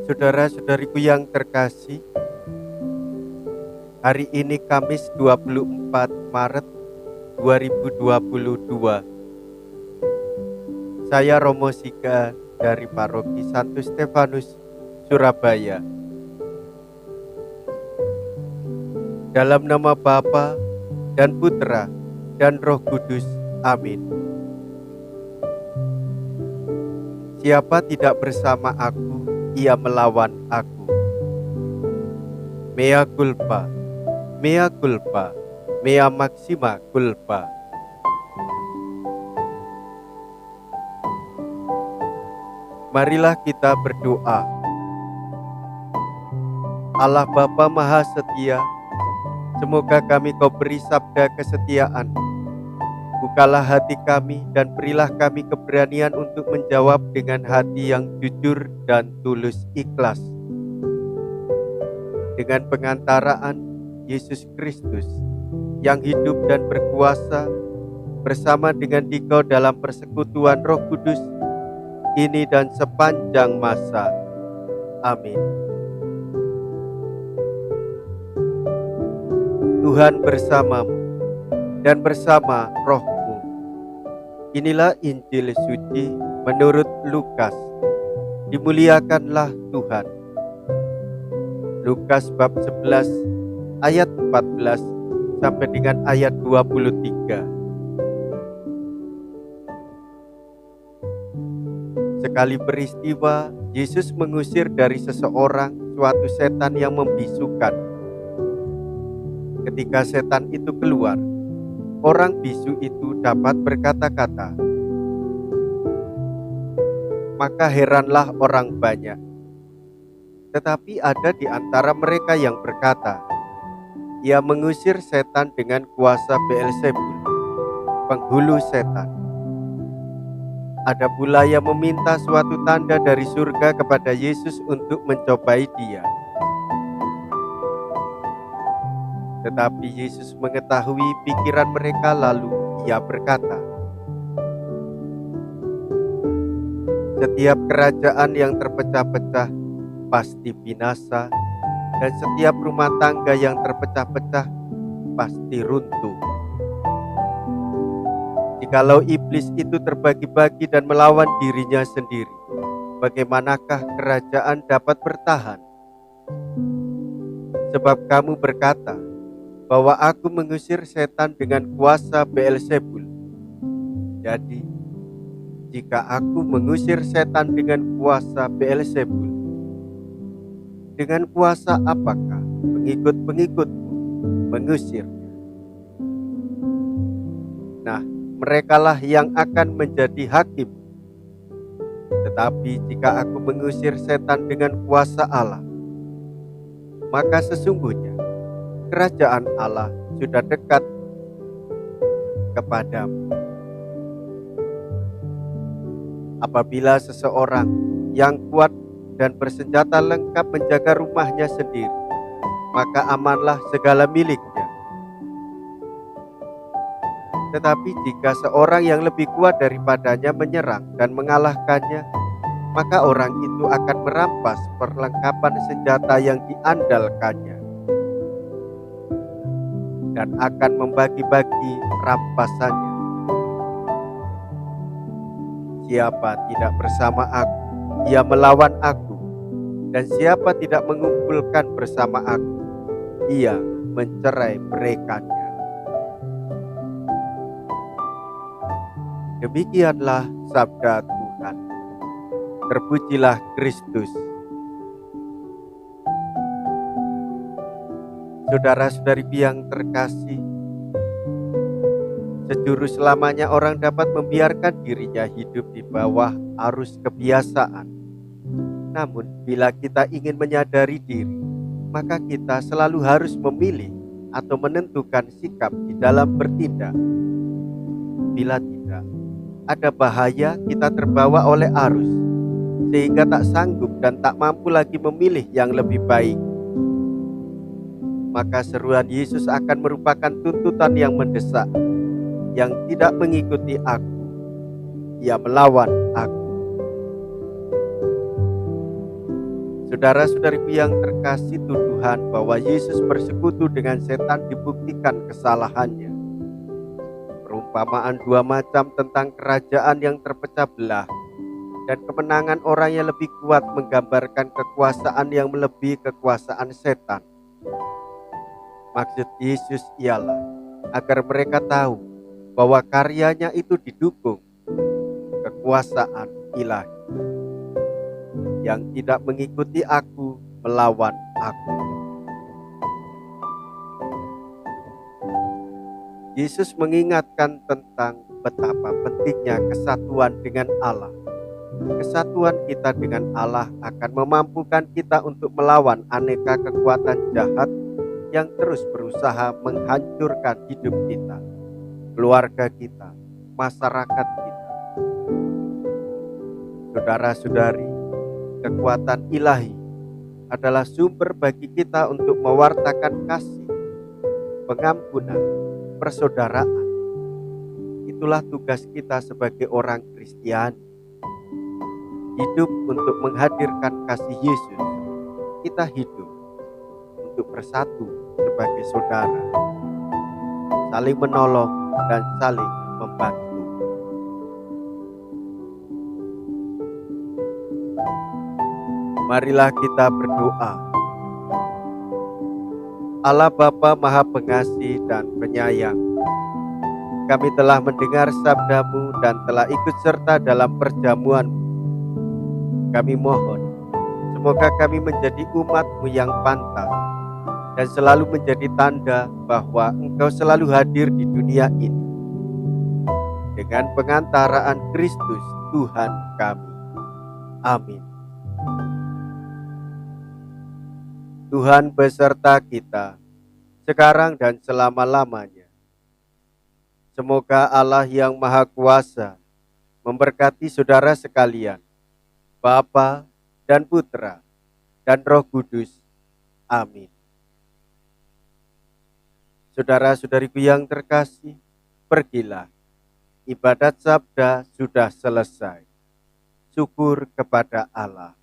Saudara-saudariku yang terkasih, hari ini Kamis 24 Maret 2022. Saya Romo Sika dari Paroki Santo Stefanus, Surabaya. Dalam nama Bapa dan Putra dan Roh Kudus. Amin. Siapa tidak bersama aku, ia melawan aku. Mea culpa, mea culpa, mea maxima culpa. Marilah kita berdoa. Allah Bapa Maha Setia, semoga kami Kau beri sabda kesetiaan. Bukalah hati kami dan berilah kami keberanian untuk menjawab dengan hati yang jujur dan tulus ikhlas. Dengan pengantaraan Yesus Kristus yang hidup dan berkuasa bersama dengan Dikau dalam persekutuan Roh Kudus, kini dan sepanjang masa. Amin. Tuhan bersamamu dan bersama rohmu. Inilah Injil suci menurut Lukas. Dimuliakanlah Tuhan. Lukas bab 11 ayat 14 sampai dengan ayat 23. Sekali peristiwa, Yesus mengusir dari seseorang suatu setan yang membisukan. Ketika setan itu keluar, orang bisu itu dapat berkata-kata. Maka heranlah orang banyak. Tetapi ada di antara mereka yang berkata, ia mengusir setan dengan kuasa Beelzebul, penghulu setan. Ada pula yang meminta suatu tanda dari surga kepada Yesus untuk mencobai dia. Tetapi Yesus mengetahui pikiran mereka, lalu ia berkata, setiap kerajaan yang terpecah-pecah pasti binasa, dan setiap rumah tangga yang terpecah-pecah pasti runtuh. Jikalau iblis itu terbagi-bagi dan melawan dirinya sendiri, bagaimanakah kerajaan dapat bertahan? Sebab kamu berkata bahwa aku mengusir setan dengan kuasa Beelzebul. Jadi, jika aku mengusir setan dengan kuasa Beelzebul, dengan kuasa apakah pengikut-pengikutku mengusirnya? Nah, merekalah yang akan menjadi hakim. Tetapi jika aku mengusir setan dengan kuasa Allah, maka sesungguhnya kerajaan Allah sudah dekat kepadamu. Apabila seseorang yang kuat dan bersenjata lengkap menjaga rumahnya sendiri, maka amanlah segala miliknya. Tetapi jika seorang yang lebih kuat daripadanya menyerang dan mengalahkannya, maka orang itu akan merampas perlengkapan senjata yang diandalkannya dan akan membagi-bagi rampasannya. Siapa tidak bersama aku, ia melawan aku, dan siapa tidak mengumpulkan bersama aku, ia mencerai-beraikannya. Demikianlah sabda Tuhan. Terpujilah Kristus. Saudara-saudariku yang terkasih, sejuru selamanya orang dapat membiarkan dirinya hidup di bawah arus kebiasaan. Namun bila kita ingin menyadari diri, maka kita selalu harus memilih atau menentukan sikap di dalam bertindak. Bila tidak, ada bahaya kita terbawa oleh arus, sehingga tak sanggup dan tak mampu lagi memilih yang lebih baik. Maka seruan Yesus akan merupakan tuntutan yang mendesak. Yang tidak mengikuti aku, ia melawan aku. Saudara-saudariku yang terkasih, tuduhan bahwa Yesus bersekutu dengan setan dibuktikan kesalahannya. Perumpamaan dua macam tentang kerajaan yang terpecah belah dan kemenangan orang yang lebih kuat menggambarkan kekuasaan yang melebihi kekuasaan setan. Maksud Yesus ialah agar mereka tahu bahwa karyanya itu didukung kekuasaan ilahi. Yang tidak mengikuti aku melawan aku. Yesus mengingatkan tentang betapa pentingnya kesatuan dengan Allah. Kesatuan kita dengan Allah akan memampukan kita untuk melawan aneka kekuatan jahat yang terus berusaha menghancurkan hidup kita, keluarga kita, masyarakat kita. Saudara-saudari, kekuatan ilahi adalah sumber bagi kita untuk mewartakan kasih, pengampunan, persaudaraan. Itulah tugas kita sebagai orang Kristiani. Hidup untuk menghadirkan kasih Yesus. Kita hidup untuk bersatu sebagai saudara, saling menolong dan saling membantu. Marilah kita berdoa. Allah Bapa Maha Pengasih dan Penyayang, kami telah mendengar sabda-Mu dan telah ikut serta dalam perjamuan-Mu. Kami mohon, semoga kami menjadi umat-Mu yang pantas dan selalu menjadi tanda bahwa Engkau selalu hadir di dunia ini. Dengan pengantaraan Kristus Tuhan kami. Amin. Tuhan beserta kita, sekarang dan selama-lamanya. Semoga Allah yang Maha Kuasa memberkati saudara sekalian, Bapa dan Putra dan Roh Kudus. Amin. Saudara-saudariku yang terkasih, pergilah. Ibadat sabda sudah selesai. Syukur kepada Allah.